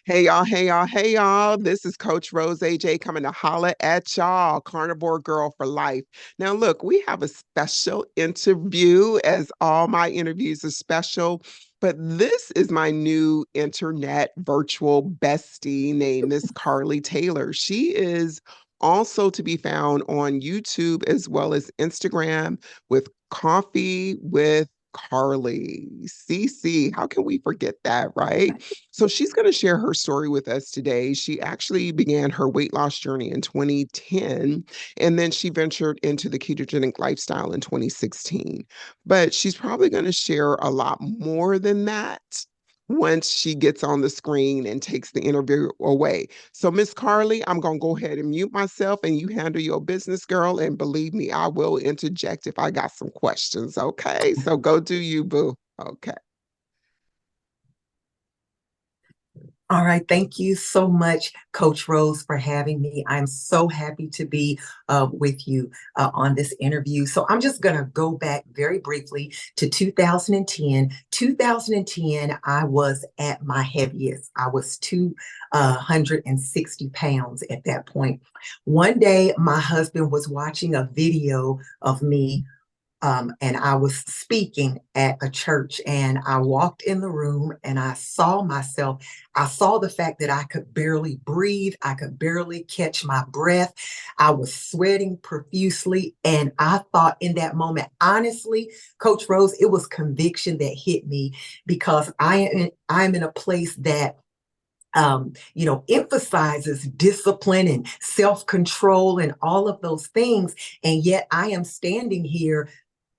Hey y'all, hey y'all, hey y'all. This is Coach Rose AJ coming to holla at y'all, Carnivore Girl for Life. Now, look, we have a special interview, as all my interviews are special, but this is my new internet virtual bestie named Miss Carlie Taylor. She is also to be found on YouTube as well as Instagram with Coffee with Carlie. CC, how can we forget that, right? So she's going to share her story with us today. She actually began her weight loss journey in 2010, and then she ventured into the ketogenic lifestyle in 2016. But she's probably going to share a lot more than that once she gets on the screen and takes the interview away. So, Miss Carlie, I'm going to go ahead and mute myself and you handle your business, girl. And believe me, I will interject if I got some questions. Okay. So go do you, boo. Okay. All right. Thank you so much, Coach Rose, for having me. I'm so happy to be with you on this interview. So I'm just going to go back very briefly to 2010. 2010, I was at my heaviest. I was 260 pounds at that point. One day, my husband was watching a video of me and I was speaking at a church, and I walked in the room and I saw myself. I saw the fact that I could barely breathe. I could barely catch my breath. I was sweating profusely. And I thought in that moment, honestly, Coach Rose, it was conviction that hit me because I'm in a place that emphasizes discipline and self-control and all of those things. And yet I am standing here,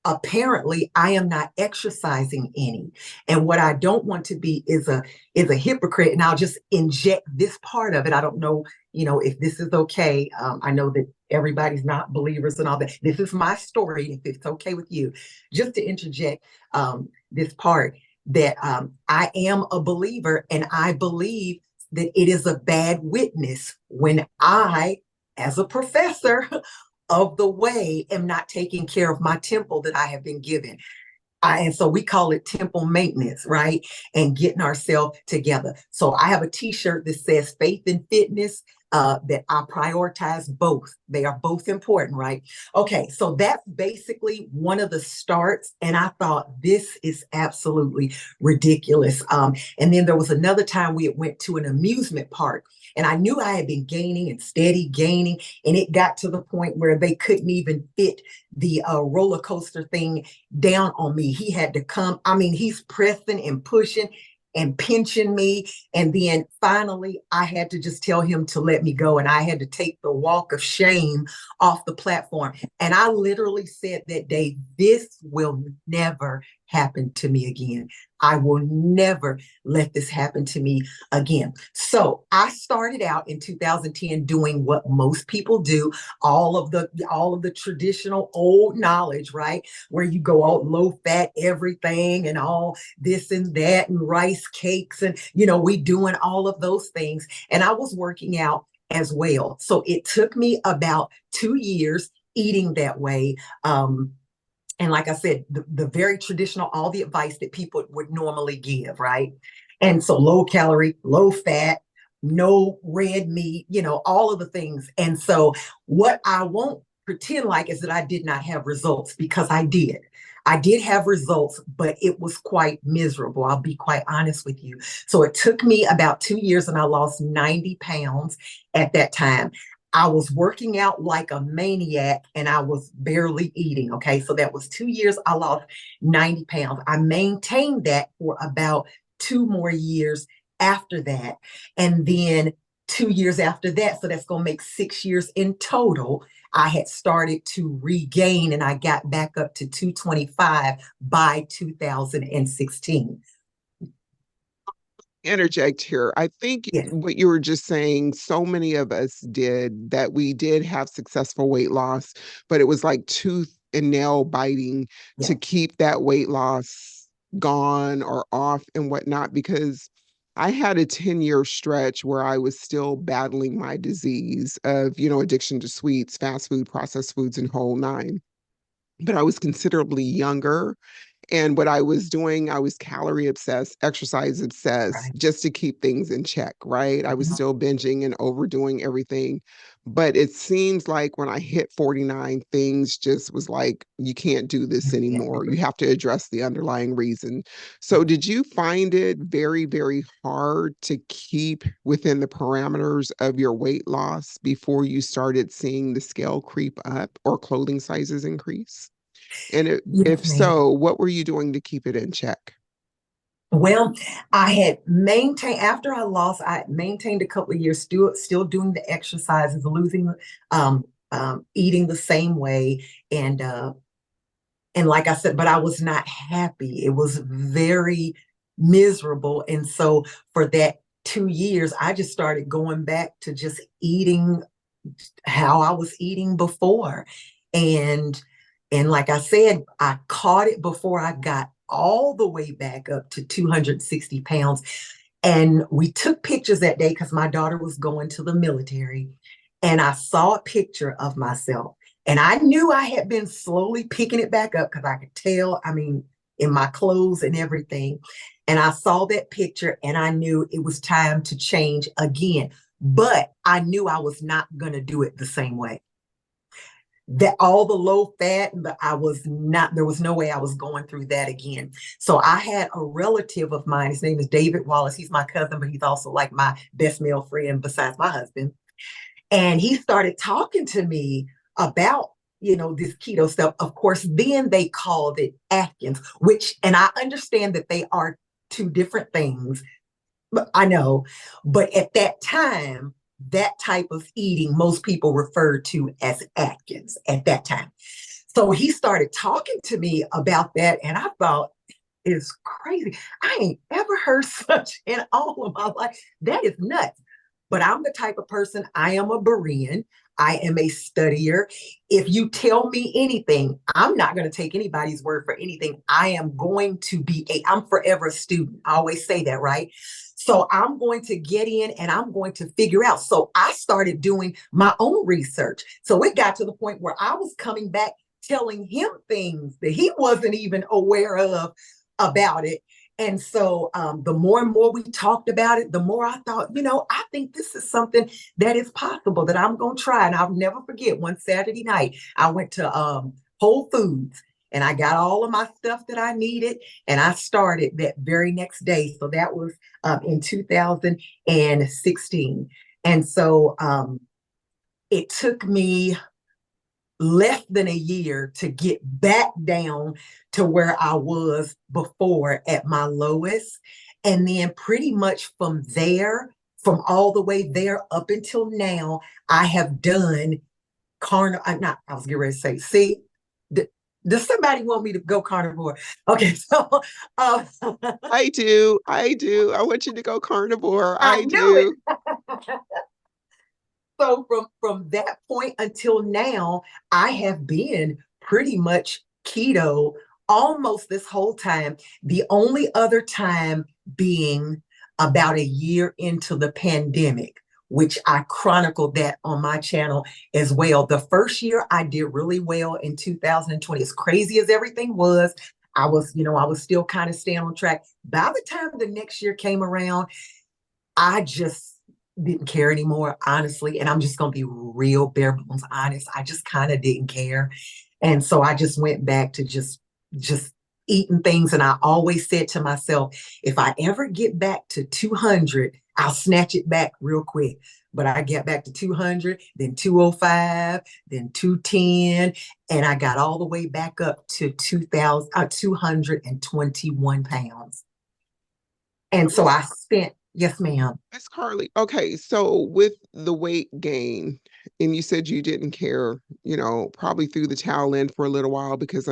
apparently I am not exercising any. And what I don't want to be is a hypocrite. And I'll just inject this part of it. I don't know, if this is okay. I know that everybody's not believers and all that. This is my story. If it's okay with you, just to interject this part that I am a believer, and I believe that it is a bad witness when I, as a professor of the way, am not taking care of my temple that I have been given. And so we call it temple maintenance, right? And getting ourselves together. So I have a t-shirt that says faith and fitness, that I prioritize both. They are both important, right? Okay, so that's basically one of the starts. And I thought, this is absolutely ridiculous. And then there was another time we went to an amusement park, and I knew I had been gaining and steady gaining. And it got to the point where they couldn't even fit the roller coaster thing down on me. He had to come. I mean, he's pressing and pushing and pinching me. And then finally, I had to just tell him to let me go. And I had to take the walk of shame off the platform. And I literally said that day, this will never happen to me again. I will never let this happen to me again. So I started out in 2010 doing what most people do, all of the traditional old knowledge, right? Where you go all low fat everything and all this and that and rice cakes, and we doing all of those things. And I was working out as well. So it took me about 2 years eating that way. And like I said, the very traditional, all the advice that people would normally give, right? And so low calorie, low fat, no red meat, all of the things. And so what I won't pretend like is that I did not have results, because I did. I did have results, but it was quite miserable. I'll be quite honest with you. So it took me about 2 years, and I lost 90 pounds at that time. I was working out like a maniac, and I was barely eating. Okay. So that was 2 years. I lost 90 pounds. I maintained that for about 2 more years after that. And then 2 years after that, so that's going to make 6 years in total, I had started to regain, and I got back up to 225 by 2016. Interject here. I think Yes. what you were just saying, so many of us did that. We did have successful weight loss, but it was like tooth and nail biting Yeah. to keep that weight loss gone or off and whatnot, because I had a 10-year stretch where I was still battling my disease of, addiction to sweets, fast food, processed foods, and whole nine. But I was considerably younger And what I was doing, I was calorie obsessed, exercise obsessed, Right. just to keep things in check, right? I was Mhm. still binging and overdoing everything. But it seems like when I hit 49, things just was like, you can't do this anymore. You have to address the underlying reason. So, did you find it very, very hard to keep within the parameters of your weight loss before you started seeing the scale creep up or clothing sizes increase? And if Yes, ma'am. so, what were you doing to keep it in check? Well, I had maintained after I lost, I maintained a couple of years, still doing the exercises, losing, um, eating the same way, and and like I said, but I was not happy. It was very miserable, and so for that 2 years, I just started going back to just eating how I was eating before. And and like I said, I caught it before I got all the way back up to 260 pounds. And we took pictures that day because my daughter was going to the military. And I saw a picture of myself. And I knew I had been slowly picking it back up because I could tell, I mean, in my clothes and everything. And I saw that picture and I knew it was time to change again. But I knew I was not going to do it the same way. That all the low fat, but I was not, there was no way I was going through that again. So I had a relative of mine, his name is David Wallace. He's my cousin, but he's also like my best male friend besides my husband. And he started talking to me about, this keto stuff. Of course, then they called it Atkins, which, and I understand that they are two different things. But I know, but at that time, that type of eating, most people referred to as Atkins at that time. So he started talking to me about that, and I thought, it's crazy. I ain't ever heard such in all of my life. That is nuts. But I'm the type of person, I am a Berean. I am a studier. If you tell me anything, I'm not going to take anybody's word for anything. I am going to be I'm forever a student. I always say that, right? So I'm going to get in and I'm going to figure out. So I started doing my own research. So it got to the point where I was coming back telling him things that he wasn't even aware of about it. And so the more and more we talked about it, the more I thought, I think this is something that is possible that I'm going to try. And I'll never forget one Saturday night, I went to Whole Foods and I got all of my stuff that I needed. And I started that very next day. So that was in 2016. And so it took me less than a year to get back down to where I was before at my lowest. And then pretty much from there, from all the way there up until now, I have done carnivore. Not, I was getting ready to say, see, does somebody want me to go carnivore? Okay, so uh, I do. I do. I want you to go carnivore. I I knew do. it. So from that point until now, I have been pretty much keto almost this whole time. The only other time being about a year into the pandemic, which I chronicled that on my channel as well. The first year I did really well in 2020. As crazy as everything was, I was still kind of staying on track. By the time the next year came around, I just didn't care anymore, honestly. And I'm just going to be real bare bones honest. I just kind of didn't care. And so I just went back to just eating things. And I always said to myself, if I ever get back to 200, I'll snatch it back real quick. But I get back to 200, then 205, then 210, and I got all the way back up to 221 pounds. And so Miss I spent, yes, ma'am. Miss Carlie. Okay, so with the weight gain, and you said you didn't care, probably threw the towel in for a little while because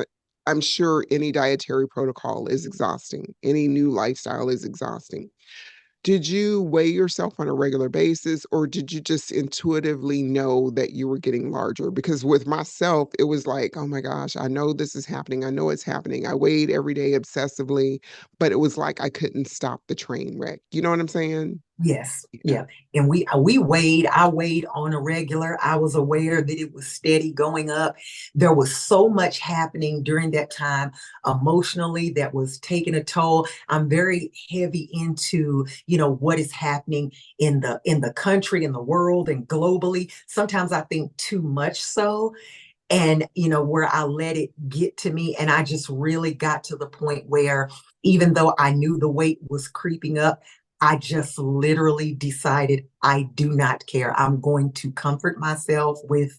I'm sure any dietary protocol is exhausting. Any new lifestyle is exhausting. Did you weigh yourself on a regular basis, or did you just intuitively know that you were getting larger? Because with myself, it was like, oh my gosh, I know this is happening. I know it's happening. I weighed every day obsessively, but it was like I couldn't stop the train wreck. You know what I'm saying? Yes, Yeah. yeah. And we weighed, I weighed on a regular. I was aware that it was steady going up. There was so much happening during that time emotionally that was taking a toll. I'm very heavy into, what is happening in the country, in the world, and globally. Sometimes I think too much so. And where I let it get to me, and I just really got to the point where, even though I knew the weight was creeping up, I just literally decided I do not care. I'm going to comfort myself with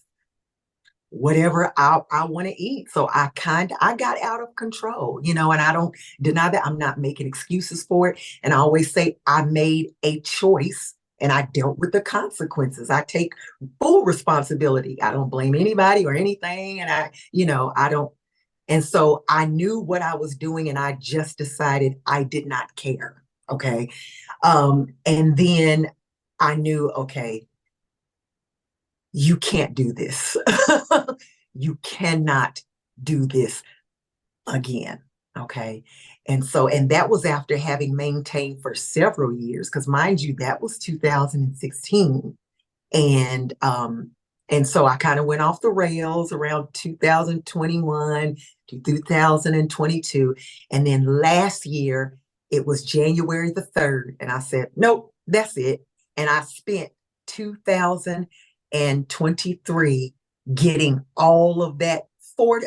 whatever I want to eat. So I got out of control, and I don't deny that. I'm not making excuses for it. And I always say I made a choice and I dealt with the consequences. I take full responsibility. I don't blame anybody or anything. And I don't. And so I knew what I was doing and I just decided I did not care. Okay. And then I knew, okay, you can't do this. You cannot do this again. Okay. And that was after having maintained for several years, because mind you, that was 2016. And so I kind of went off the rails around 2021 to 2022. And then last year, it was January the 3rd. And I said, nope, that's it. And I spent 2023 getting all of that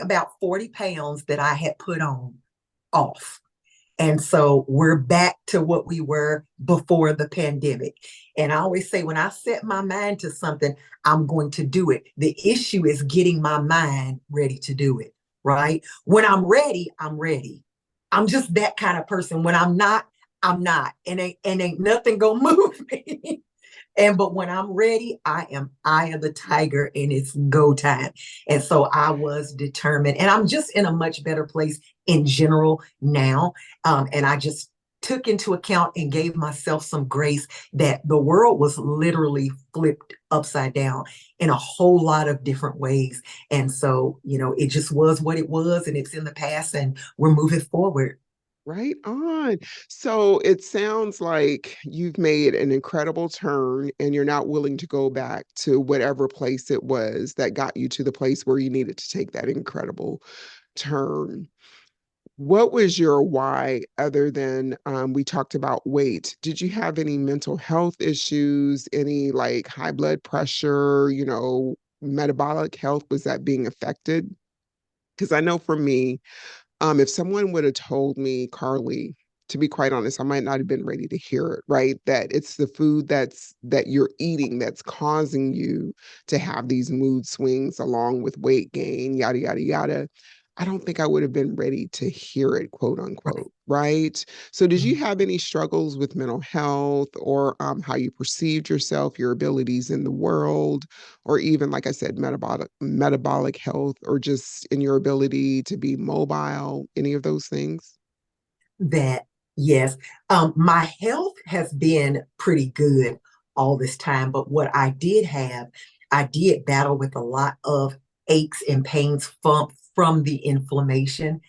about 40 pounds that I had put on off. And so we're back to what we were before the pandemic. And I always say, when I set my mind to something, I'm going to do it. The issue is getting my mind ready to do it, right? When I'm ready, I'm ready. I'm just that kind of person. When I'm not, I'm not. And ain't nothing gonna move me. But when I'm ready, I am eye of the tiger and it's go time. And so I was determined. And I'm just in a much better place in general now. And I just took into account and gave myself some grace that the world was literally flipped upside down in a whole lot of different ways. And so, it just was what it was and it's in the past and we're moving forward. Right on. So it sounds like you've made an incredible turn and you're not willing to go back to whatever place it was that got you to the place where you needed to take that incredible turn. What was your why other than we talked about weight? Did you have any mental health issues, any like high blood pressure, metabolic health? Was that being affected? Because I know for me, if someone would have told me, Carlie, to be quite honest, I might not have been ready to hear it, right? That it's the food that you're eating that's causing you to have these mood swings along with weight gain, yada, yada, yada. I don't think I would have been ready to hear it, quote unquote, right? So, did you Right. have any struggles with mental health or how you perceived yourself, your abilities in the world, or even, like I said, metabolic health, or just in your ability to be mobile, any of those things? That, yes. My health has been pretty good all this time, but what I did battle with a lot of aches and pains from the inflammation.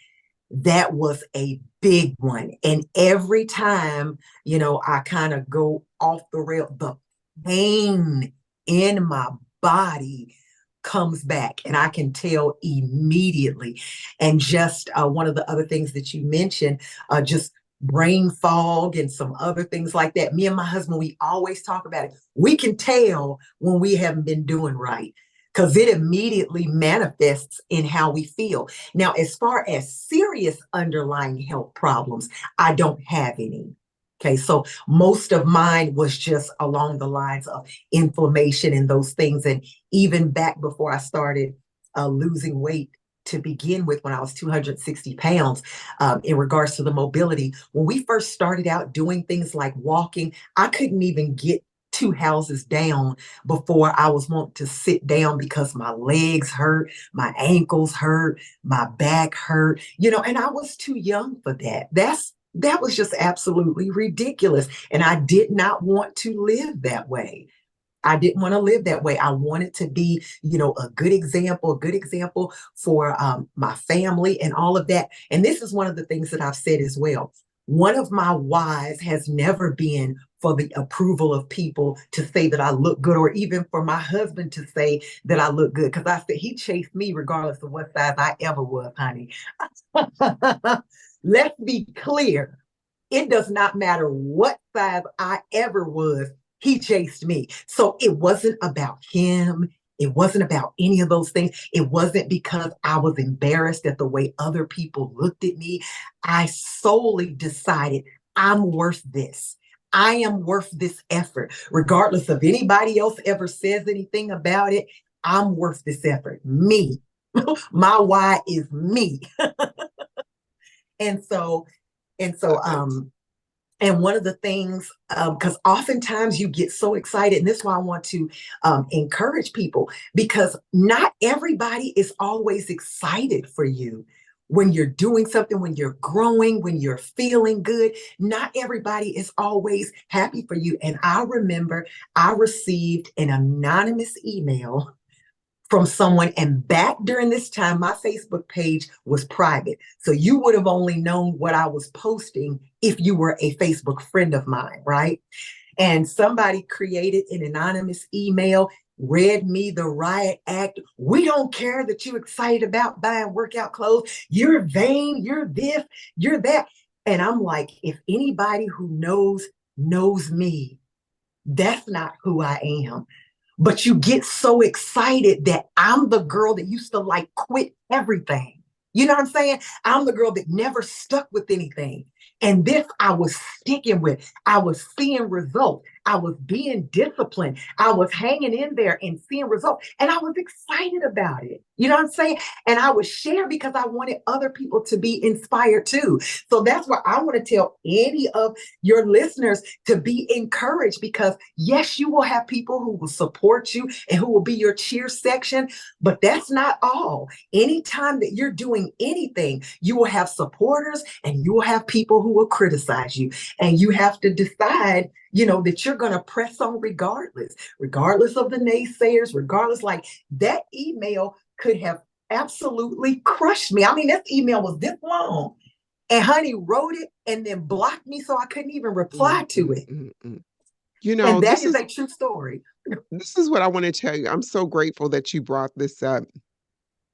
That was a big one. And every time, I kind of go off the rail, the pain in my body comes back and I can tell immediately. And just one of the other things that you mentioned, just brain fog and some other things like that. Me and my husband, we always talk about it. We can tell when we haven't been doing right because it immediately manifests in how we feel. Now, as far as serious underlying health problems, I don't have any. Okay, so most of mine was just along the lines of inflammation and those things. And even back before I started losing weight to begin with, when I was 260 pounds, in regards to the mobility, when we first started out doing things like walking, I couldn't even get two houses down before I was wanting to sit down because my legs hurt, my ankles hurt, my back hurt, and I was too young for that. That was just absolutely ridiculous. And I did not want to live that way. I didn't want to live that way. I wanted to be, a good example for my family and all of that. And this is one of the things that I've said as well. one of my whys has never been for the approval of people to say that I look good, or even for my husband to say that I look good. Because I said he chased me regardless of what size I ever was, honey. Let's be clear. It does not matter what size I ever was, he chased me. So it wasn't about him. It wasn't about any of those things. It wasn't because I was embarrassed at the way other people looked at me. I solely decided I'm worth this. I am worth this effort. Regardless of anybody else ever says anything about it, I'm worth this effort. Me. My why is me. And so, and so, Love it. and one of the things, because oftentimes you get so excited, and this is why I want to encourage people, because not everybody is always excited for you when you're doing something, when you're growing, when you're feeling good. Not everybody is always happy for you. And I remember I received an anonymous email from someone. And back during this time, my Facebook page was private. So you would have only known what I was posting if you were a Facebook friend of mine, right? And somebody created an anonymous email, read me the riot act. We don't care that you're excited about buying workout clothes. You're vain, you're this, you're that. And I'm like, if anybody who knows me, that's not who I am. But you get so excited that I'm the girl that used to like quit everything. You know what I'm saying? I'm the girl that never stuck with anything. And this I was sticking with. I was seeing results. I was being disciplined. I was hanging in there and seeing results. And I was excited about it. You know what I'm saying? And I would share because I wanted other people to be inspired too. So that's why I want to tell any of your listeners to be encouraged, because yes, you will have people who will support you and who will be your cheer section, but that's not all. Anytime that you're doing anything, you will have supporters and you will have people who will criticize you. And you have to decide, that you're going to press on regardless of the naysayers, regardless. Like that email could have absolutely crushed me. I mean, that email was this long. And honey wrote it and then blocked me so I couldn't even reply to it. You know, And that is a true story. this is what I want to tell you. I'm so grateful that you brought this up.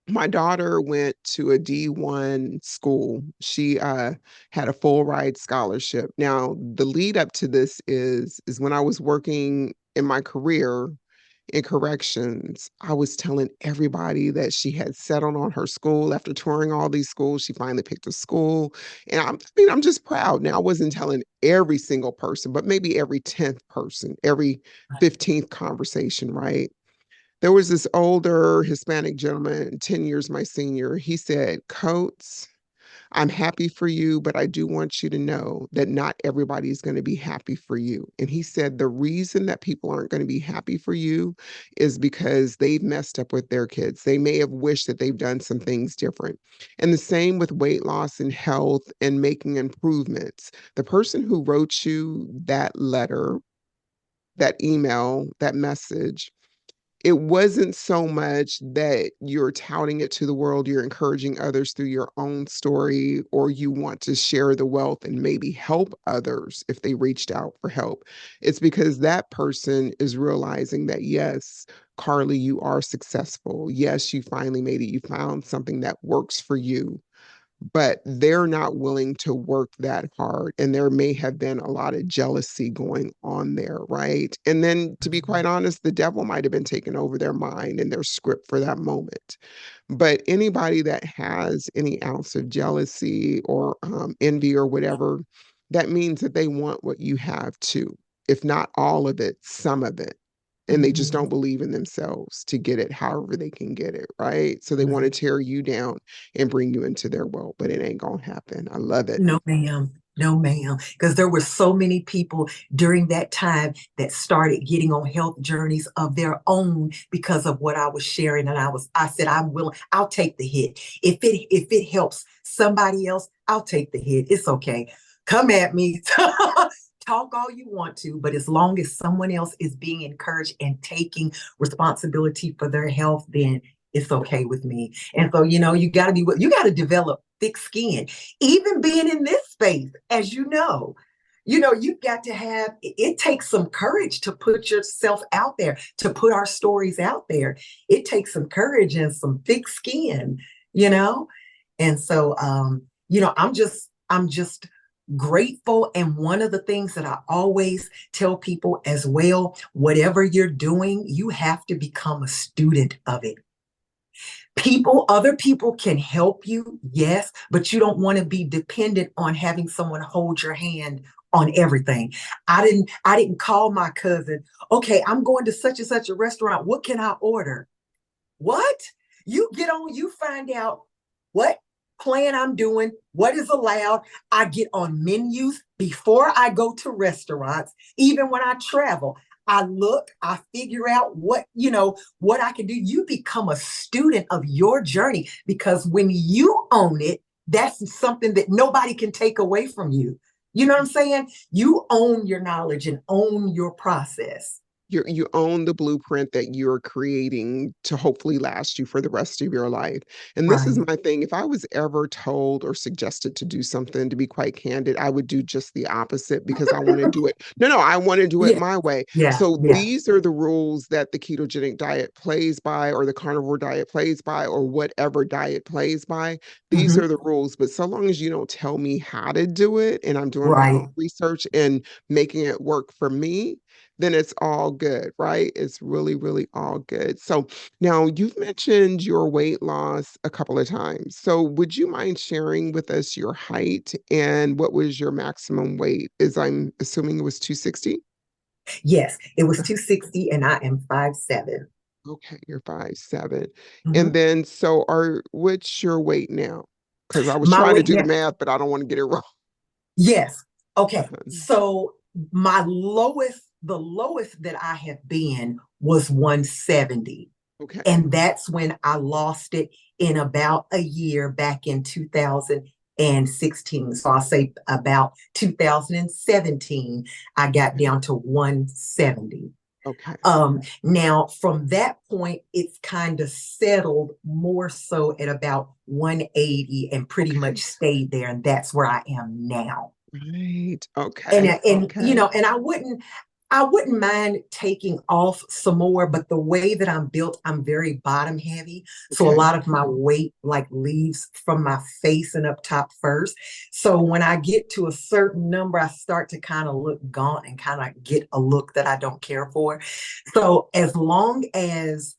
My daughter went to a D1 school. She had a full ride scholarship. Now, the lead up to this is when I was working in my career in corrections, I was telling everybody that she had settled on her school after touring all these schools. She finally picked a school. And I'm just proud. Now, I wasn't telling every single person, but maybe every 10th person, every 15th conversation, right? There was this older Hispanic gentleman, 10 years my senior. He said, Coates, I'm happy for you, but I do want you to know that not everybody is going to be happy for you. And he said, the reason that people aren't going to be happy for you is because they've messed up with their kids. They may have wished that they've done some things different. And the same with weight loss and health and making improvements. The person who wrote you that letter, that email, that message, it wasn't so much that you're touting it to the world, you're encouraging others through your own story, or you want to share the wealth and maybe help others if they reached out for help. It's because that person is realizing that, yes, Carlie, you are successful. Yes, you finally made it. You found something that works for you, but they're not willing to work that hard. And there may have been a lot of jealousy going on there, right? And then, to be quite honest, the devil might have been taking over their mind and their script for that moment. But anybody that has any ounce of jealousy or envy or whatever, that means that they want what you have too. If not all of it, some of it. And they just Mhm. don't believe in themselves to get it however they can get it, right? So they want to Right. tear you down and bring you into their world, but it ain't gonna happen. I love it. No, ma'am. No, ma'am. Because there were so many people during that time that started getting on health journeys of their own because of what I was sharing. And I said, I'm willing, I'll take the hit. If it helps somebody else, I'll take the hit. It's okay. Come at me. Talk all you want to, but as long as someone else is being encouraged and taking responsibility for their health, then it's okay with me. And so, you got to develop thick skin. Even being in this space, as you know, you've got to have, it takes some courage to put yourself out there, to put our stories out there. It takes some courage and some thick skin, you know? And so, I'm just grateful. And one of the things that I always tell people as well, whatever you're doing, you have to become a student of it. Other people can help you, yes, but you don't want to be dependent on having someone hold your hand on everything. I didn't call my cousin, okay, I'm going to such and such a restaurant. What can I order? What? You get on, you find out what plan I'm doing, what is allowed. I get on menus before I go to restaurants, even when I travel. I look, I figure out what I can do. You become a student of your journey because when you own it, that's something that nobody can take away from you. You know what I'm saying? You own your knowledge and own your process. You own the blueprint that you're creating to hopefully last you for the rest of your life. And this is Right. my thing. If I was ever told or suggested to do something, to be quite candid, I would do just the opposite because I want to do it. No, I want to do it Yeah, my way. yeah, So yeah. these are the rules that the ketogenic diet plays by, or the carnivore diet plays by, or whatever diet plays by. These Mhm. are the rules. But so long as you don't tell me how to do it, and I'm doing my Right. own research and making it work for me, then it's all good, right? It's really, really all good. So now you've mentioned your weight loss a couple of times. So would you mind sharing with us your height and what was your maximum weight? Is I'm assuming it was 260? Yes, it was 260 and I am 5'7". Okay, you're 5'7". And Mhm. then what's your weight now? Because I was My trying to weight do the now, math, but I don't want to get it wrong. yes. Okay. Uh-huh. So the lowest that I have been was 170. Okay. And that's when I lost it in about a year back in 2016. So I'll say about 2017, I got Okay. down to 170. Okay. Now from that point, it's kind of settled more so at about 180 and pretty Okay. much stayed there. And that's where I am now. Right. And Okay. you Okay. know, and I wouldn't mind taking off some more, but the way that I'm built, I'm very bottom heavy. So a Okay. lot of my weight like leaves from my face and up top first. So when I get to a certain number, I start to kind of look gaunt and kind of get a look that I don't care for. So as long as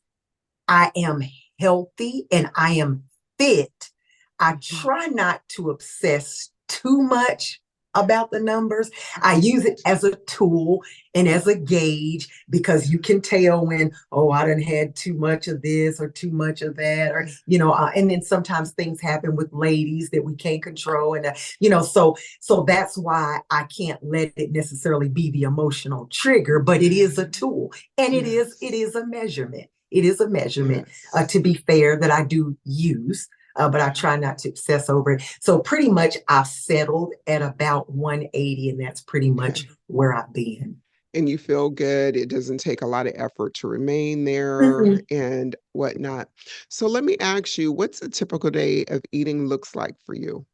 I am healthy and I am fit, I Mhm. try not to obsess too much about the numbers. I use it Right. as a tool and as a gauge because you can tell when, oh, I done had too much of this or too much of that, or, Yeah. and then sometimes things happen with ladies that we can't control. So that's why I can't let it necessarily be the emotional trigger, but it is a Right. tool and it Yes. is a measurement. It is a measurement, Yes. to be fair, that I do use, but I Okay. try not to obsess over it. So pretty much I've settled at about 180, and that's pretty much Okay. where I've been. And you feel good. It doesn't take a lot of effort to remain there Mm-mm. and whatnot. So let me ask you, what's a typical day of eating looks like for you?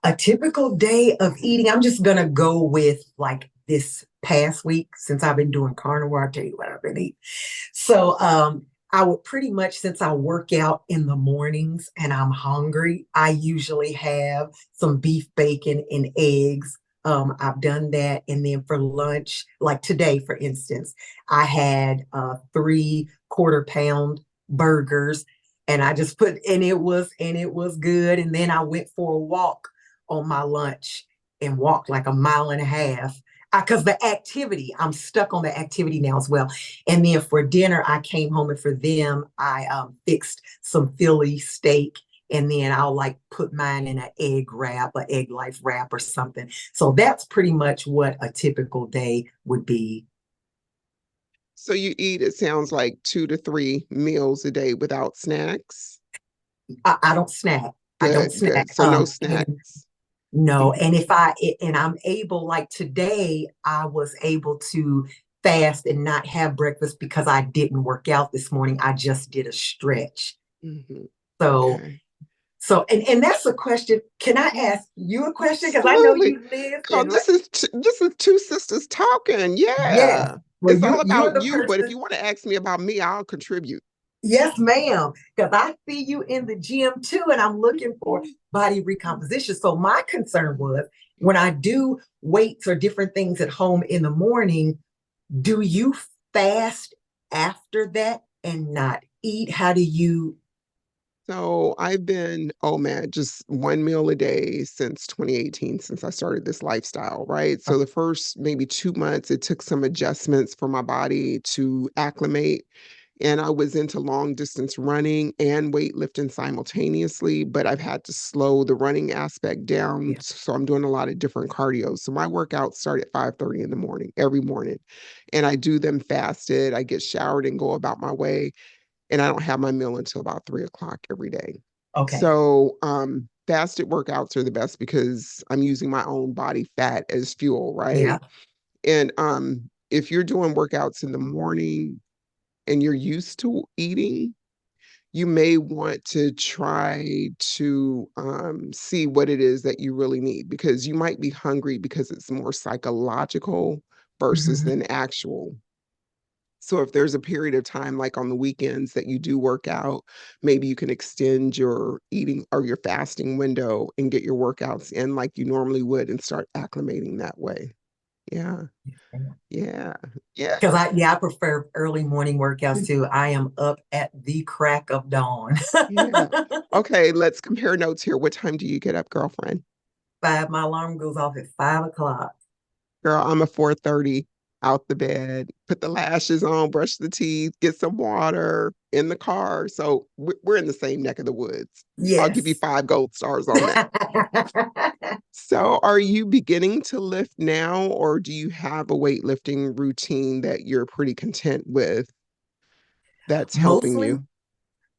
A typical day of eating, I'm just going to go with like this past week since I've been doing carnivore. I'll tell you what I've been eating. So I would pretty much, since I work out in the mornings and I'm hungry, I usually have some beef bacon and eggs. I've done that. And then for lunch, like today, for instance, I had 3/4 pound burgers and I just put, and it was good. And then I went for a walk on my lunch and walked like a mile and a half because the activity, I'm stuck on the activity now as well. And then for dinner, I came home and for them, I fixed some Philly steak. And then I'll like put mine in an egg wrap, an egg life wrap or something. So that's pretty much what a typical day would be. So you eat, it sounds like 2 to 3 meals a day without snacks. I don't snack. I don't Good, snack. good. So no And snacks. no, Mhm. and I'm able, like today, I was able to fast and not have breakfast because I didn't work out this morning. I just did a stretch. Mhm. So Okay. So, and that's a question. Can I ask you a question? Because I know Absolutely. you Girl, listen, right? this is two sisters talking. Yes. Yeah. Well, It's all you're about the you, but if person. you want to ask me about me, I'll contribute. Yes, ma'am. Because I see you in the gym too, and I'm looking for body recomposition. So my concern was when I do weights or different things at home in the morning, do you fast after that and not eat? How do you? So I've been, oh man, just one meal a day since 2018, since I started this lifestyle, right? So the first maybe 2 months, it took some adjustments for my body to acclimate. And I was into long distance running and weightlifting simultaneously, but I've had to slow the running aspect down. Yeah. So I'm doing a lot of different cardio. So my workouts start at 5:30 in the morning, every morning. And I do them fasted. I get showered and go about my way, and I don't have my meal until about 3 o'clock every day. Okay. So fasted workouts are the best because I'm using my own body fat as fuel, Yeah. right? And if you're doing workouts in the morning and you're used to eating, you may want to try to see what it is that you really need, because you might be hungry because it's more psychological versus Mhm. than actual. So if there's a period of time, like on the weekends, that you do work out, maybe you can extend your eating or your fasting window and get your workouts in like you normally would and start acclimating that way. Yeah, yeah, yeah, Because I prefer early morning workouts too. I am up at the crack of dawn. yeah. Okay, let's compare notes here. What time do you get up, girlfriend? My alarm goes off at 5 o'clock. Girl, I'm a 4:30 out the bed, put the lashes on, brush the teeth, get some water in the car. So we're in the same neck of the woods. I'll give you Yes. 5 gold stars on that. So are you beginning to lift now, or do you have a weightlifting routine that you're pretty content with that's helping Mostly you?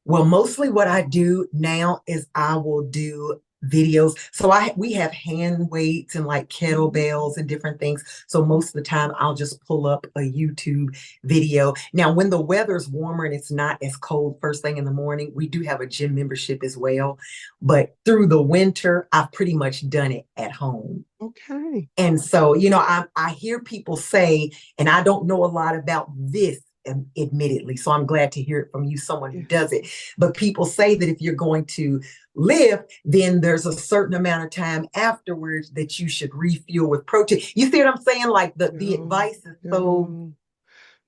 Mostly what I do now is I will do videos. So I we have hand weights and like Mhm. kettlebells and different things. So most of the time I'll just pull up a YouTube video. Now, when the weather's warmer and it's not as cold first thing in the morning, we do have a gym membership as well. But through the winter, I've pretty much done it at home. Okay. And so, I hear people say, and I don't know a lot about this, admittedly. So I'm glad to hear it from you, someone who Yeah. does it. But people say that if you're going to live, then there's a certain amount of time afterwards that you should refuel with protein. You see what I'm saying? Like the No, advice is so,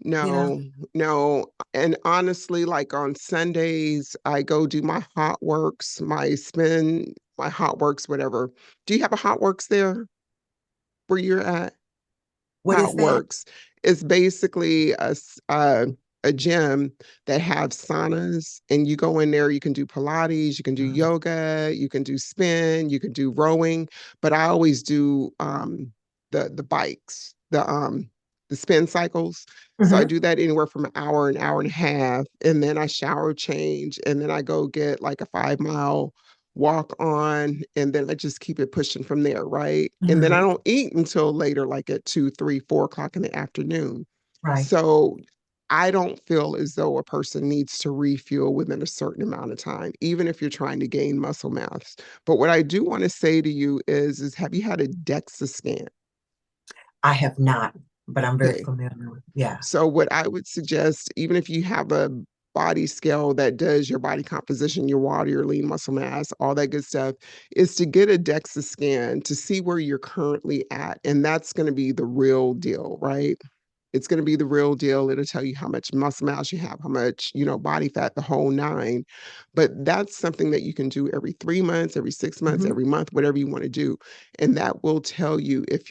no. you know, No, no. And honestly, like on Sundays, I go do my hot works, my spin, my hot works, whatever. Do you have a hot works there where you're at? what is Hot that? works is basically a gym that have saunas, and you go in there, you can do Pilates, you can do yoga, you can do spin, you can do rowing, but I always do the bikes, the spin cycles. So I Mm-hmm. do that anywhere from an hour and a half, and then I shower change, and then I go get like a 5 mile walk on, and then I just keep it pushing from there, right? And then I Mm-hmm. don't eat until later, like at 2, 3, 4 o'clock in the afternoon. Right. So I don't feel as though a person needs to refuel within a certain amount of time, even if you're trying to gain muscle mass. But what I do want to say to you is have you had a DEXA scan? I have not, but I'm very Okay. familiar with, yeah. So what I would suggest, even if you have a body scale that does your body composition, your water, your lean muscle mass, all that good stuff, is to get a DEXA scan to see where you're currently at. And that's going to be the real deal, right? It's going to be the real deal. It'll tell you how much muscle mass you have, how much, body fat, the whole nine. But that's something that you can do every 3 months, every 6 months, Mm-hmm. every month, whatever you want to do. And that will tell you if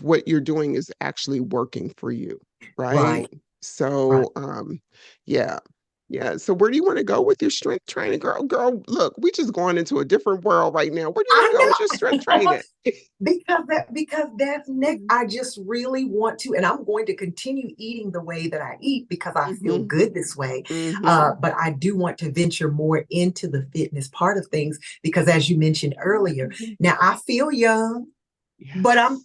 what you're doing is actually working for you, right? Right. Right. So, yeah. Yeah. So where do you want to go with your strength training, girl? Girl, look, we just going into a different world right now. Where do you want to go with your I strength know. training? Because that's next. Mhm, I just really want to, and I'm going to continue eating the way that I eat because I feel mhm, good this way. mhm, But I do want to venture more into the fitness part of things because, as you mentioned earlier, mhm. now I feel young, but Yes.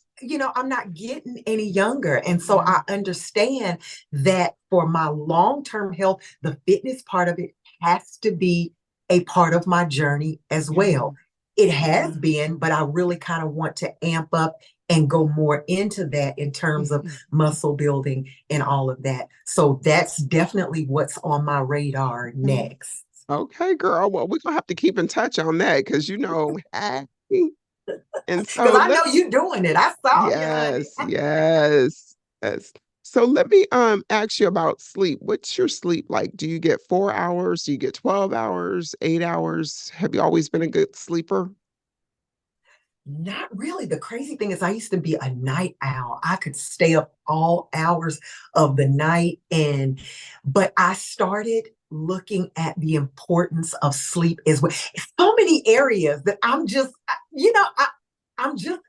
I'm not getting any younger, and so Yeah. I understand that for my long-term health, the fitness part of it has to be a part of my journey as Yeah. well. It has Yeah. been, but I really kind of want to amp up and go more into that in terms of Mhm. muscle building and all of that. So that's definitely what's on my radar Okay. next. Okay, girl. Well, we're gonna have to keep in touch on that because hey. And Because so I let know you doing it. I saw you, honey. yes, yes, yes. So let me ask you about sleep. What's your sleep like? Do you get 4 hours? Do you get 12 hours, 8 hours? Have you always been a good sleeper? Not really. The crazy thing is, I used to be a night owl. I could stay up all hours of the night. But I started looking at the importance of sleep as well. So many areas that I'm just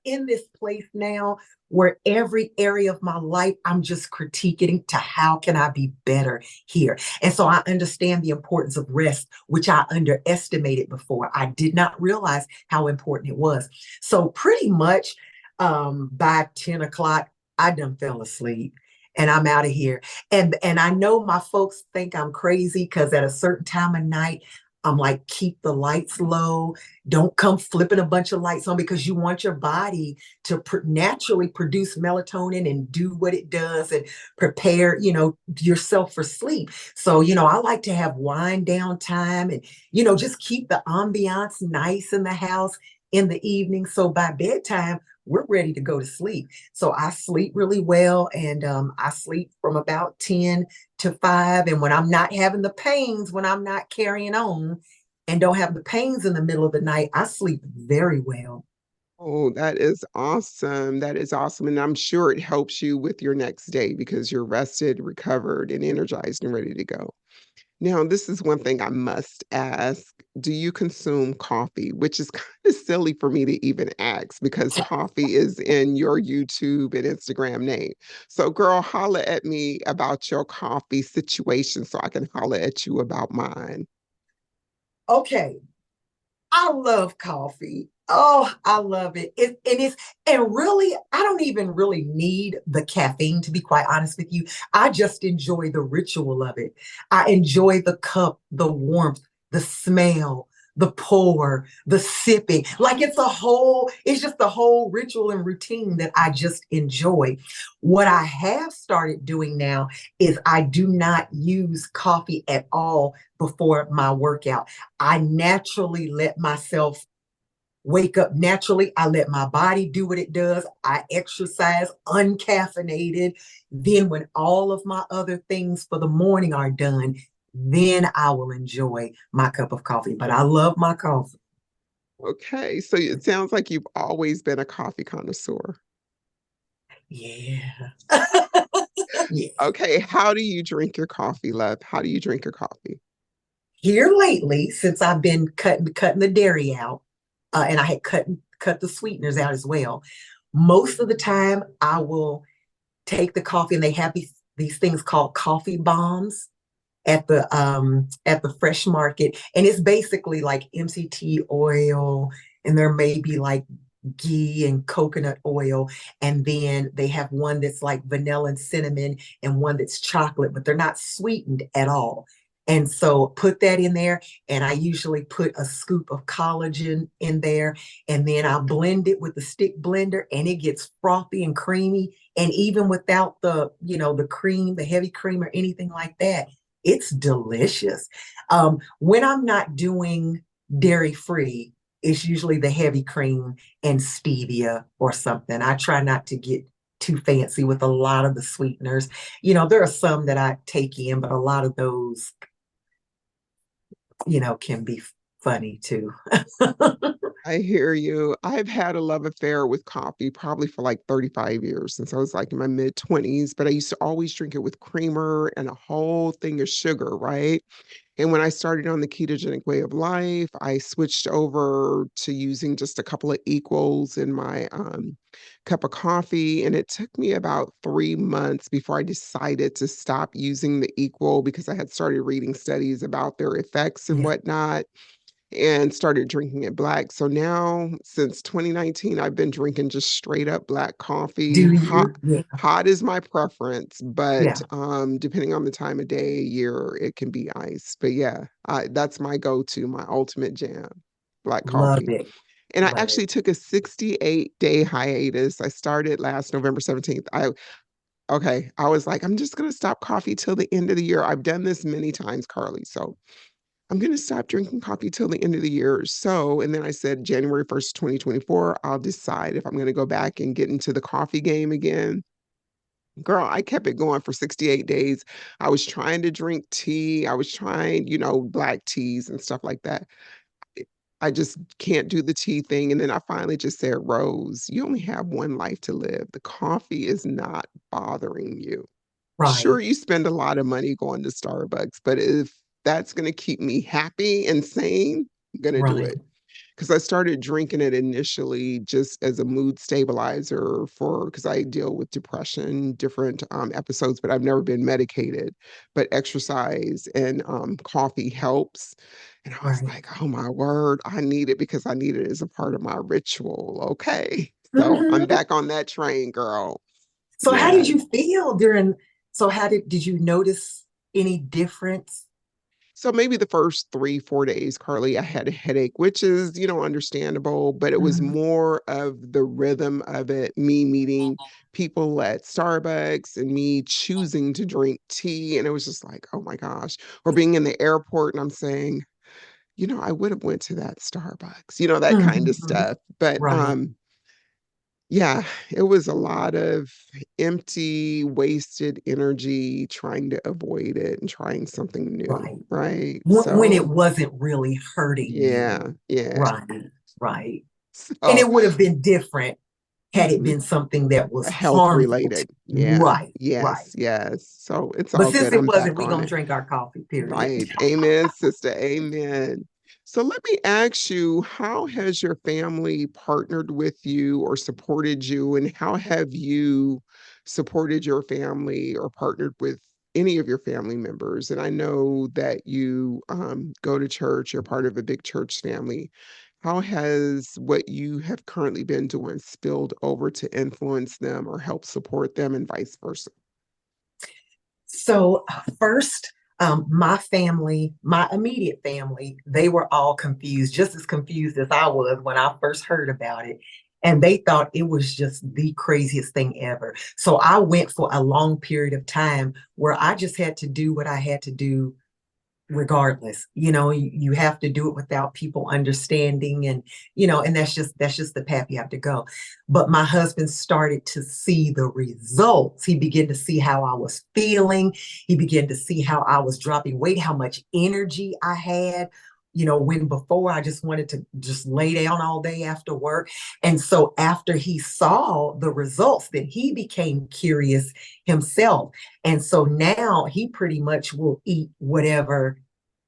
in this place now where every area of my life, I'm just critiquing to how can I be better here? And so I understand the importance of rest, which I underestimated before. I did not realize how important it was. So pretty much by 10 o'clock, I done fell asleep and I'm out of here. And I know my folks think I'm crazy because at a certain time of night, I'm like, keep the lights low. Don't come flipping a bunch of lights on because you want your body to naturally produce melatonin and do what it does and prepare, yourself for sleep. So, I like to have wind down time and, just keep the ambiance nice in the house in the evening. So by bedtime, we're ready to go to sleep. So I sleep really well and I sleep from about 10 to 5. And when I'm not having the pains, when I'm not carrying on and don't have the pains in the middle of the night, I sleep very well. Oh, that is awesome. That is awesome. And I'm sure it helps you with your next day because you're rested, recovered, and energized and ready to go. Now, this is one thing I must ask. Do you consume coffee? Which is kind of silly for me to even ask because coffee is in your YouTube and Instagram name. So, girl, holla at me about your coffee situation so I can holla at you about mine. Okay, I love coffee. Oh, I love it. And really, I don't even really need the caffeine, to be quite honest with you. I just enjoy the ritual of it. I enjoy the cup, the warmth, the smell, the pour, the sipping. Like it's just the whole ritual and routine that I just enjoy. What I have started doing now is I do not use coffee at all before my workout. I naturally let myself wake up naturally. I let my body do what it does. I exercise uncaffeinated. Then, when all of my other things for the morning are done, then I will enjoy my cup of coffee. But I love my coffee. Okay, so it sounds like you've always been a coffee connoisseur. Yeah. Yeah. Okay, how do you drink your coffee, love? How do you drink your coffee? Here lately, since I've been cutting the dairy out, and I had cut the sweeteners out as well. Most of the time, I will take the coffee, and they have these things called coffee bombs at the fresh market, and it's basically like MCT oil, and there may be like ghee and coconut oil, and then they have one that's like vanilla and cinnamon, and one that's chocolate, but they're not sweetened at all. And so put that in there, and I usually put a scoop of collagen in there, and then I blend it with the stick blender, and it gets frothy and creamy. And even without the cream, the heavy cream or anything like that, it's delicious. When I'm not doing dairy free, it's usually the heavy cream and stevia or something. I try not to get too fancy with a lot of the sweeteners. There are some that I take in, but a lot of those, can be funny too. I hear you. I've had a love affair with coffee probably for like 35 years since I was like in my mid 20s, but I used to always drink it with creamer and a whole thing of sugar, right? And when I started on the ketogenic way of life, I switched over to using just a couple of equals in my cup of coffee. And it took me about 3 months before I decided to stop using the equal because I had started reading studies about their effects and Yeah. whatnot. and started drinking it black. So now, since 2019, I've been drinking just straight up black coffee. Do Hot, you? Yeah. hot is my preference, but Yeah. depending on the time of day, year, it can be ice. But yeah, that's my go-to, my ultimate jam, black Love coffee. it. And I Love it. actually took a 68-day hiatus. I started last November 17th. I was like, I'm just gonna stop coffee till the end of the year. I've done this many times, Carlie. So I'm going to stop drinking coffee till the end of the year. So, and then I said January 1st, 2024, I'll decide if I'm going to go back and get into the coffee game again. Girl, I kept it going for 68 days. I was trying to drink tea. I was trying, black teas and stuff like that. I just can't do the tea thing. And then I finally just said, Rose, you only have one life to live. The coffee is not bothering you. Sure, Right. you spend a lot of money going to Starbucks, but if that's going to keep me happy and sane, I'm going to do Right. it. Because I started drinking it initially just as a mood stabilizer because I deal with depression, different episodes, but I've never been medicated. But exercise and coffee helps. And I was Right. like, oh my word, I need it because I need it as a part of my ritual. Okay. So I'm Hmm. back on that train, girl. So how did Yeah. you feel during, so how did you notice any difference? So maybe the first 3, 4 days, Carlie, I had a headache, which is, understandable, but it was Mhm. more of the rhythm of it, me meeting people at Starbucks and me choosing to drink tea. And it was just like, oh my gosh. Or being in the airport and I'm saying, I would have went to that Starbucks, that kind of Mhm. stuff. But Right. yeah, it was a lot of empty, wasted energy trying to avoid it and trying something new, Right. right? When it So, wasn't really hurting you. yeah, yeah. Right. Right. And So, it would have been different had it mhm, been something that was health harmful to related. you. Yeah, Right. Right. yes, yes. So it's But all since good. it I'm wasn't, back we on gonna it. drink our coffee, period. Right. Amen, sister. Amen. So let me ask you, how has your family partnered with you or supported you? And how have you supported your family or partnered with any of your family members? And I know that you go to church, you're part of a big church family. How has what you have currently been doing spilled over to influence them or help support them and vice versa? So first, my family, my immediate family, they were all confused, just as confused as I was when I first heard about it. And they thought it was just the craziest thing ever. So I went for a long period of time where I just had to do what I had to do regardless. You have to do it without people understanding, and that's just the path you have to go. But my husband started to see the results. He began to see how I was feeling. He began to see how I was dropping weight, how much energy I had. When before I just wanted to just lay down all day after work. And so after he saw the results, then he became curious himself. And so now he pretty much will eat whatever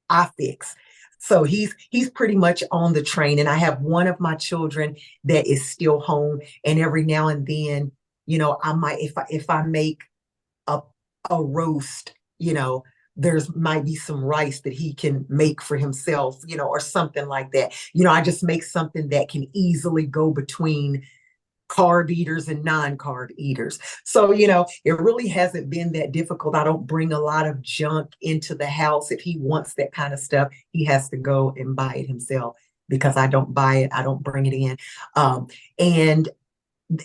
I fix. So he's pretty much on the train. And I have one of my children that is still home. And every now and then, I might, if I make a a roast, there's might be some rice that he can make for himself, or something like that. I just make something that can easily go between carb eaters and non-carb eaters. So, it really hasn't been that difficult. I don't bring a lot of junk into the house. If he wants that kind of stuff, he has to go and buy it himself because I don't buy it. I don't bring it in. And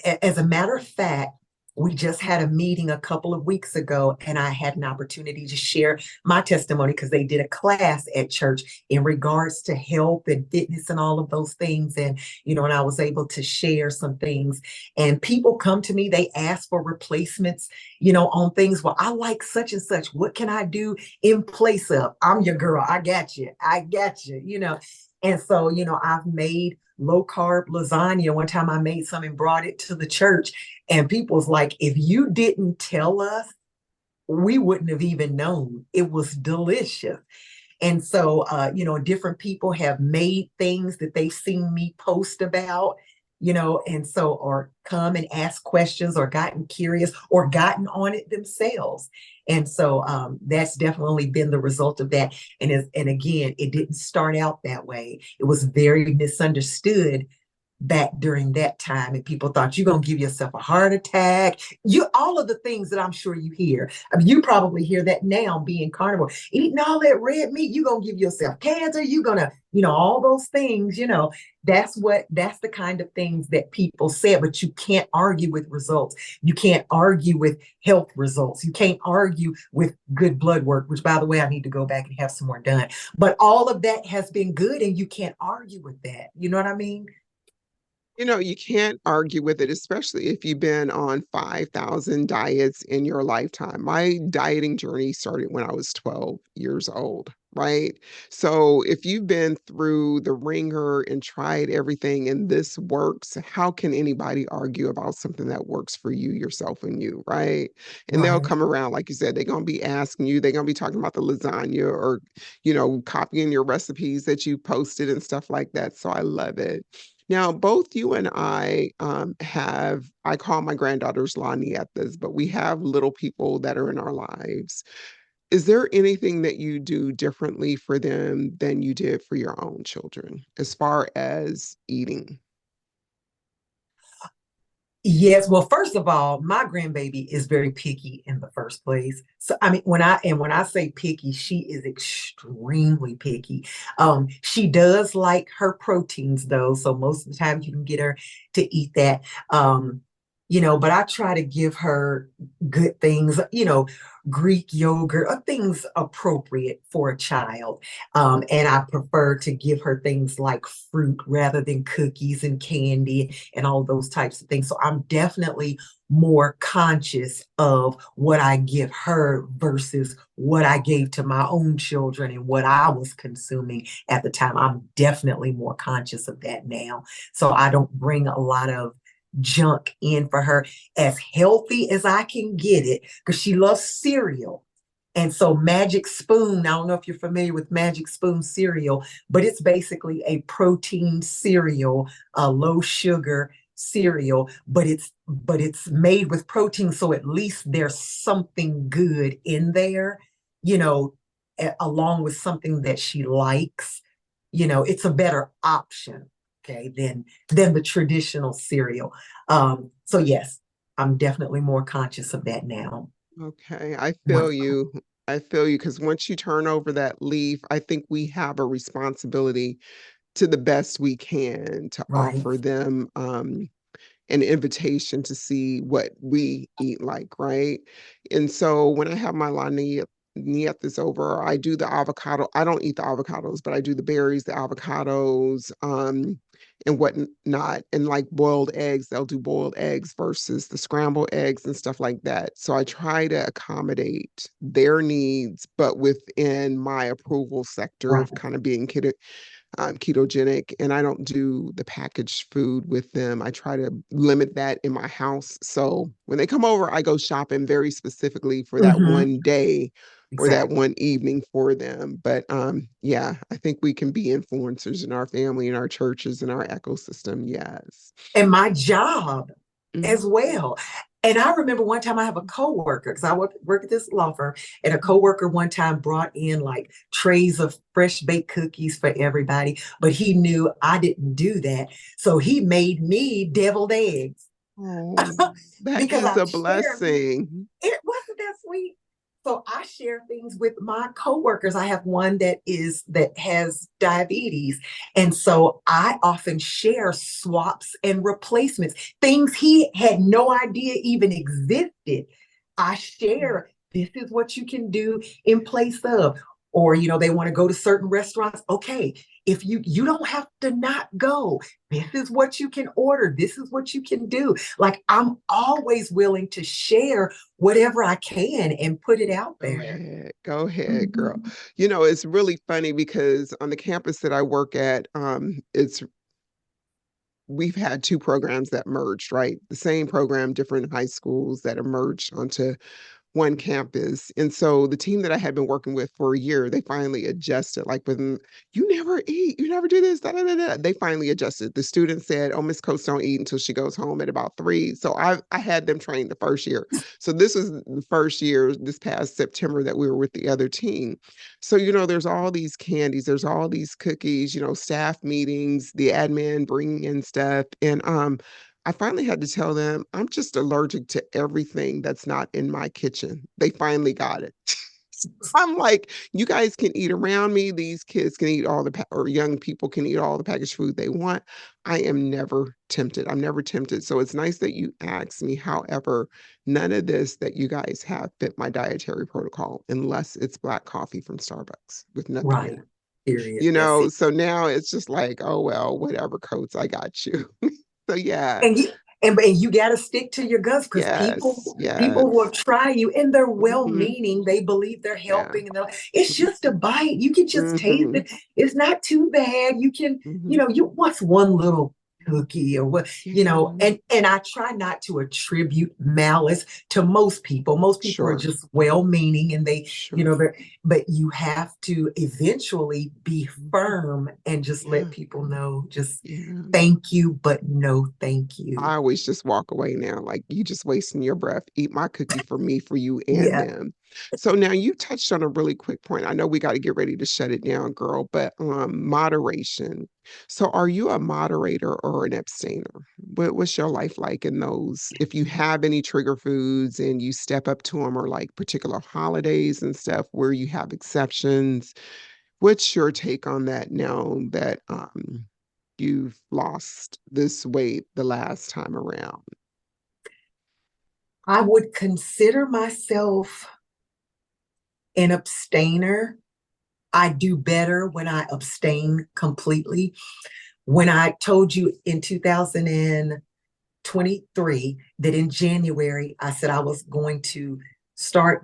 as a matter of fact, we just had a meeting a couple of weeks ago, and I had an opportunity to share my testimony because they did a class at church in regards to health and fitness and all of those things. And I was able to share some things. And people come to me, they ask for replacements, on things. Well, I like such and such. What can I do in place of? I'm your girl. I got you. I got you. And so, I've made low carb lasagna. One time I made some and brought it to the church, and people was like, if you didn't tell us, we wouldn't have even known. It was delicious. And so, different people have made things that they've seen me post about. and so, or come and ask questions or gotten curious or gotten on it themselves. And so that's definitely been the result of that. And again, it didn't start out that way. It was very misunderstood back during that time, and people thought you're going to give yourself a heart attack, you all of the things that I'm sure you hear. I mean, you probably hear that now, being carnivore, eating all that red meat, you're going to give yourself cancer, you're going to, all those things. That's the kind of things that people said. But you can't argue with results, you can't argue with health results, you can't argue with good blood work, which, by the way, I need to go back and have some more done. But all of that has been good, and you can't argue with that. You know what I mean? You can't argue with it, especially if you've been on 5,000 diets in your lifetime. My dieting journey started when I was 12 years old, right? So if you've been through the ringer and tried everything and this works, how can anybody argue about something that works for you, yourself, and you, right? And they'll Right. come around, like you said, they're going to be asking you, they're going to be talking about the lasagna or, copying your recipes that you posted and stuff like that. So I love it. Now, both you and I I call my granddaughters La Nietas, but we have little people that are in our lives. Is there anything that you do differently for them than you did for your own children as far as eating? Yes, well, first of all, my grandbaby is very picky in the first place. So I mean, when I say picky, she is extremely picky. She does like her proteins though, so most of the time you can get her to eat that. But I try to give her good things, Greek yogurt, or things appropriate for a child. And I prefer to give her things like fruit rather than cookies and candy and all those types of things. So I'm definitely more conscious of what I give her versus what I gave to my own children and what I was consuming at the time. I'm definitely more conscious of that now. So I don't bring a lot of junk in for her, as healthy as I can get it, because she loves cereal. And so Magic Spoon, I don't know if you're familiar with Magic Spoon cereal, but it's basically a protein cereal, a low sugar cereal, but it's made with protein, so at least there's something good in there, you know, along with something that she likes. It's a better option, okay, than the traditional cereal. So yes, I'm definitely more conscious of that now. Okay, I feel Once, you. I feel you because once you turn over that leaf, I think we have a responsibility to the best we can to right. offer them an invitation to see what we eat like, right? And so when I have my nietas over, I do the avocado. I don't eat the avocados, but I do the berries, the avocados, and whatnot. And like boiled eggs, they'll do boiled eggs versus the scrambled eggs and stuff like that. So I try to accommodate their needs, but within my approval sector Right. of kind of being ketogenic, and I don't do the packaged food with them. I try to limit that in my house. So when they come over, I go shopping very specifically for that Mm-hmm. one day or that Exactly. one evening for them. But yeah, I think we can be influencers in our family, in our churches, in our ecosystem. Yes. And my job as Mhm. well. And I remember one time I have a coworker, because I work at this law firm, and a coworker one time brought in like trays of fresh baked cookies for everybody, but he knew I didn't do that. So he made me deviled eggs Oh, that because is I a share. blessing. It wasn't that sweet. So I share things with my coworkers. I have one that has diabetes. And so I often share swaps and replacements, things he had no idea even existed. I share, this is what you can do in place of. Or, they want to go to certain restaurants. Okay, if you don't have to not go. This is what you can order. This is what you can do. Like, I'm always willing to share whatever I can and put it out there. Go ahead, girl. Mhm. It's really funny because on the campus that I work at, it's we've had two programs that merged, right? The same program, different high schools that emerged onto one campus. And so the team that I had been working with for a year, they finally adjusted, like within, you never eat, you never do this, da, da, da, da. They finally adjusted. The students said, oh, Miss Coates don't eat until she goes home at about 3. So I had them trained the first year. So this was the first year, this past September, that we were with the other team. So, there's all these candies, there's all these cookies, staff meetings, the admin bringing in stuff. And I finally had to tell them I'm just allergic to everything that's not in my kitchen. They finally got it. I'm like, you guys can eat around me. These kids can eat all or young people can eat all the packaged food they want. I am never tempted. I'm never tempted. So it's nice that you asked me. However, none of this that you guys have fit my dietary protocol unless it's black coffee from Starbucks with nothing in Right. it. Period. That's it. So now it's just like, oh, well, whatever, Coates, I got you. So yeah, And you got to stick to your guns because yes, people will yes. try you and they're well Hmm. meaning. They believe they're Yeah. helping and they're like, it's just a bite. You can just taste Hmm. it. It's not too bad. You can, Hmm. you what's one little cookie or what, Yeah, and I try not to attribute malice to most people. Most people are sure, just well meaning and sure. they're, but you have to eventually be Mhm. firm and just let Yeah, people know just yeah. thank you, but no thank you. I always just walk away now, like you just wasting your breath. Eat my cookie for me, for you, and Yeah. them. So now you touched on a really quick point. I know we got to get ready to shut it down, girl, but moderation. So are you a moderator or an abstainer? What's your life like in those? If you have any trigger foods and you step up to them, or like particular holidays and stuff where you have exceptions, what's your take on that now that you've lost this weight the last time around? I would consider myself an abstainer. I do better when I abstain completely. When I told you in 2023 that in January I said I was going to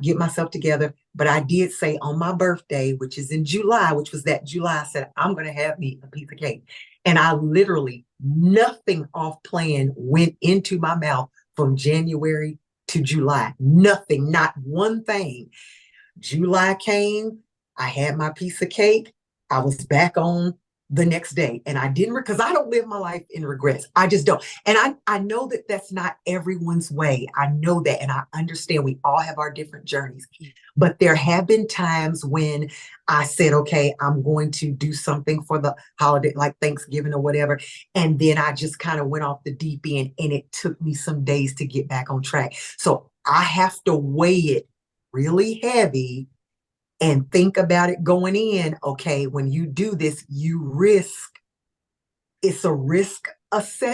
get myself together, but I did say on my birthday, which is in July, which was that July, I said I'm going to have me a piece of cake. And I literally, nothing off plan went into my mouth from January to July. Nothing, not one thing. July came, I had my piece of cake. I was back on the next day. And I didn't, because I don't live my life in regrets. I just don't. And I know that that's not everyone's way. I know that. And I understand we all have our different journeys. But there have been times when I said, okay, I'm going to do something for the holiday, like Thanksgiving or whatever. And then I just kind of went off the deep end and it took me some days to get back on track. So I have to weigh it really heavy and think about it going in. Okay, when you do this, it's a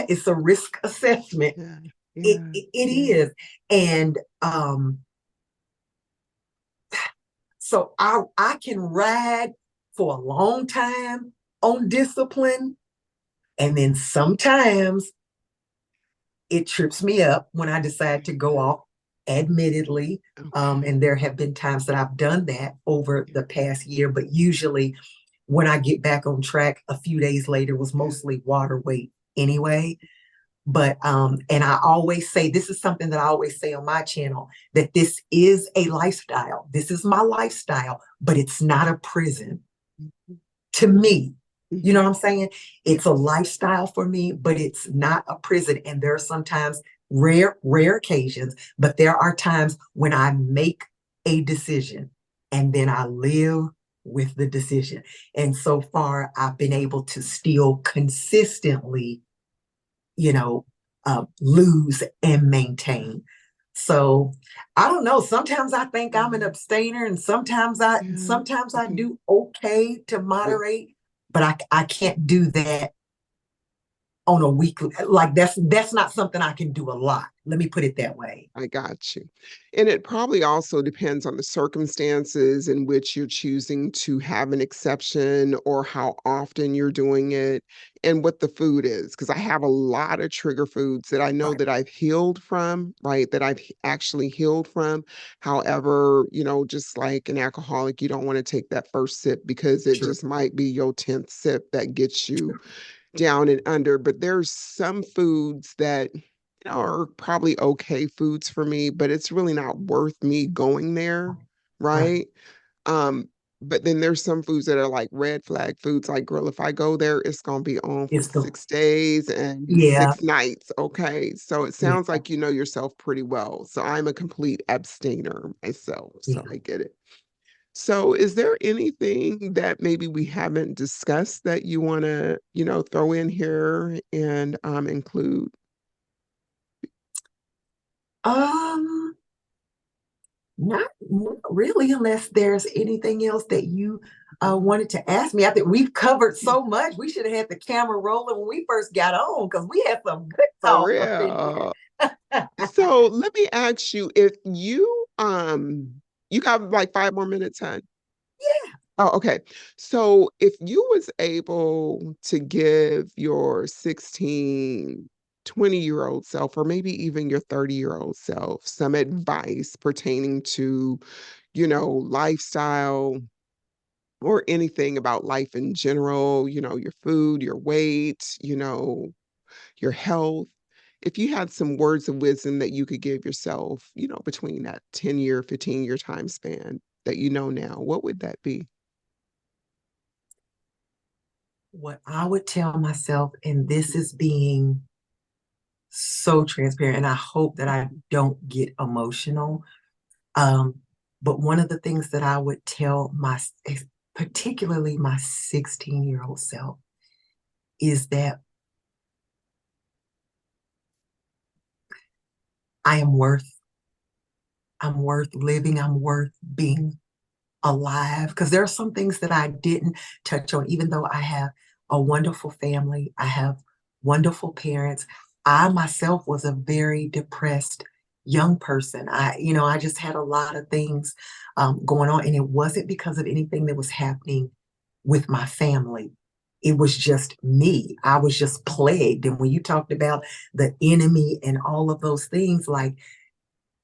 it's a risk assessment. Yeah, It yeah, it yeah, is. And so I can ride for a long time on discipline. And then sometimes it trips me up when I decide to go yeah. off, admittedly. Okay. And there have been times that I've done that over Yeah, the past year, but usually when I get back on track a few days later was yeah, mostly water weight anyway. But and I always say this is something that I always say on my channel that this is a lifestyle. This is my lifestyle, but it's not a prison mhm, to me. You know mhm, what I'm saying? yeah, It's a lifestyle for me, but it's not a prison. And there are sometimes rare occasions, but there are times when I make a decision and then I live with the decision. And so far, I've been able to still consistently, you know, lose and yeah, maintain. So I don't know. Sometimes I think I'm an yeah, abstainer, and yeah. sometimes I Okay. do okay to But moderate, but I can't do that on a weekly. Like that's not something I can do a lot. Let me put it that way. I got you. And it probably also depends on the circumstances in which you're choosing to have an exception or how often you're doing it and what the food is. Because I have a lot of trigger foods that I know Right. that I've healed from, right? That I've actually healed from. However, just like an alcoholic, you don't want to take that first sip because it True. just might be your 10th sip that gets you True. down and under. But there's some foods that are probably okay foods for me, but it's really not worth me going there, Right. right? Um, but then there's some foods that are like red flag foods, like girl, if I go there, it's gonna be on for It's the 6 days and yeah, 6 nights. Okay. So it yeah, sounds like you know yourself pretty well. So I'm a complete abstainer myself. So yeah. I get it. So is there anything that maybe we haven't discussed that you want to, throw in here and include? Um, not really, unless there's anything else that you wanted to ask me. I think we've covered so much. We should have had the camera rolling when we first got on because we had some good For talk up in real. here. So let me ask you if you got like 5 more minutes, hun. Yeah. Oh, okay. So if you was able to give your 16, 20-year-old self, or maybe even your 30-year-old self, some advice pertaining to, lifestyle or anything about life in general, your food, your weight, your health. If you had some words of wisdom that you could give yourself, between that 10-year, 15-year time span that you know now, what would that be? What I would tell myself, and this is being so transparent, and I hope that I don't get emotional. Um, but one of the things that I would tell particularly my 16-year-old self, is that I am I'm worth living, I'm worth being alive. Because there are some things that I didn't touch on, even though I have a wonderful family, I have wonderful parents. I myself was a very depressed young person. I just had a lot of things going on, and it wasn't because of anything that was happening with my family. It was just me. I was just plagued. And when you talked about the enemy and all of those things, like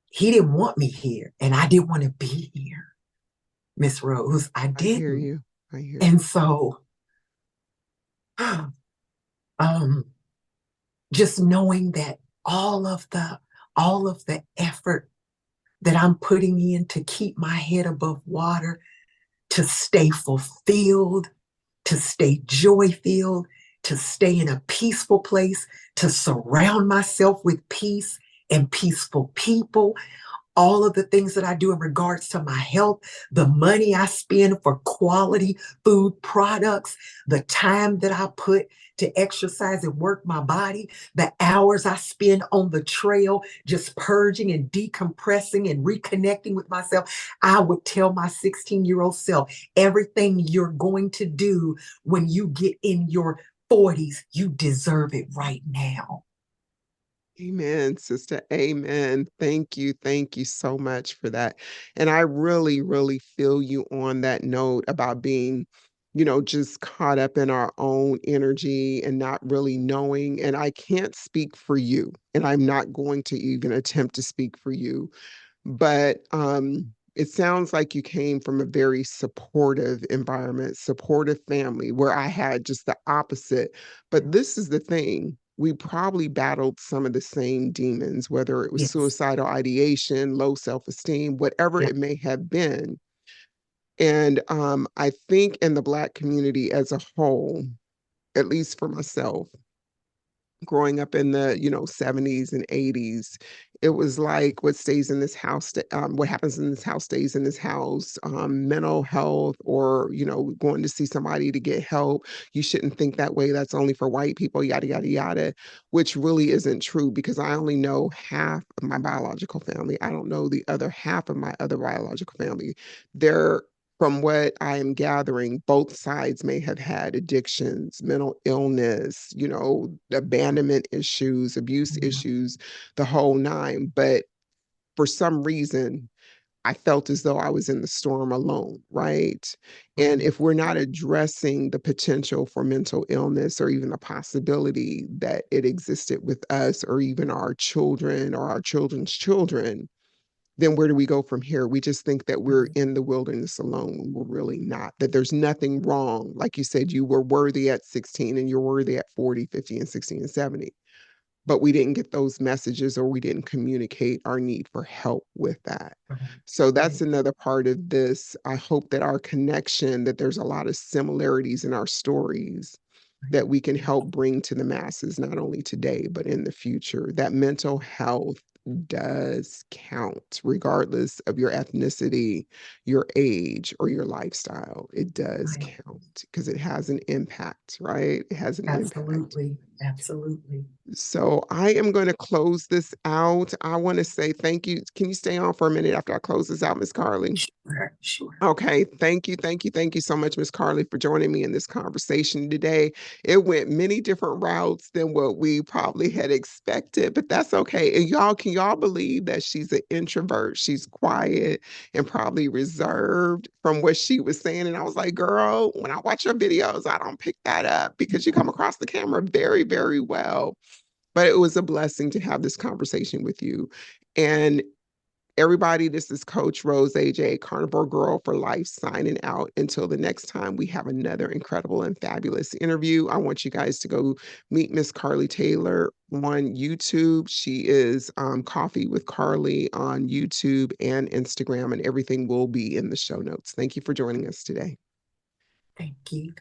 he didn't want me here, and I didn't want to be here. Miss Rose. I I hear didn't. you. I hear And you. so um just knowing that all of the all of the effort that I'm putting in to keep my head above water, to stay fulfilled, to stay joy filled, to stay in a peaceful place, to surround myself with peace and peaceful people, all of the things that I do in regards to my health, the money I spend for quality food products, the time that I put to exercise and work my body, the hours I spend on the trail just purging and decompressing and reconnecting with myself. I would tell my 16-year-old self, everything you're going to do when you get in your 40s, you deserve it right now. Amen, sister. Amen. Thank you. Thank you so much for that. And I really, really feel you on that note about being, just caught up in our own energy and not really knowing. And I can't speak for you, and I'm not going to even attempt to speak for you. But it sounds like you came from a very supportive environment, supportive family, where I had just the opposite. But this is the thing. We probably battled some of the same demons, whether it was Yes. suicidal ideation, low self-esteem, whatever Yeah. it may have been. And I think in the Black community as a whole, at least for myself, growing up in the 70s and 80s, it was like what stays in this house, what happens in this house stays in this house. Mental health, or going to see somebody to get help, you shouldn't think that way, that's only for white people, yada yada yada, which really isn't true, because I only know half of my biological family. I don't know the other half of my other biological family. They're From what I am gathering, both sides may have had addictions, mental illness, abandonment issues, abuse Mhm. issues, the whole nine. But for some reason, I felt as though I was in the storm alone, right? And Mhm. if we're not addressing the potential for mental illness, or even the possibility that it existed with us, or even our children or our children's children, then where do we go from here? We just think that we're in the wilderness alone when we're really not, that there's nothing wrong. Like you said, you were worthy at 16 and you're worthy at 40, 50, and 60 and 70. but we didn't get those messages or we didn't communicate our need for help with that. Right. So that's Right. another part of this. I hope that our connection, that there's a lot of similarities in our stories Right. that we can help bring to the masses, not only today, but in the future. That mental health does count, regardless of your ethnicity, your age, or your lifestyle. It does Right. count because it has an impact, right? It has an impact. Absolutely. Absolutely. So I am going to close this out. I want to say thank you. Can you stay on for a minute after I close this out, Miss Carlie? Sure. Sure. Okay, thank you so much, Miss Carlie, for joining me in this conversation today. It went many different routes than what we probably had expected, but that's okay. And y'all, can y'all believe that she's an introvert? She's quiet and probably reserved from what she was saying. And I was like, girl, when I watch your videos, I don't pick that up because you come across the camera very, very well. But it was a blessing to have this conversation with you. And everybody, this is Coach Rose AJ, Carnivore Girl for Life, signing out. Until the next time we have another incredible and fabulous interview, I want you guys to go meet Miss Carlie Taylor on YouTube. She is Coffee with Carlie on YouTube and Instagram, and everything will be in the show notes. Thank you for joining us today. Thank you.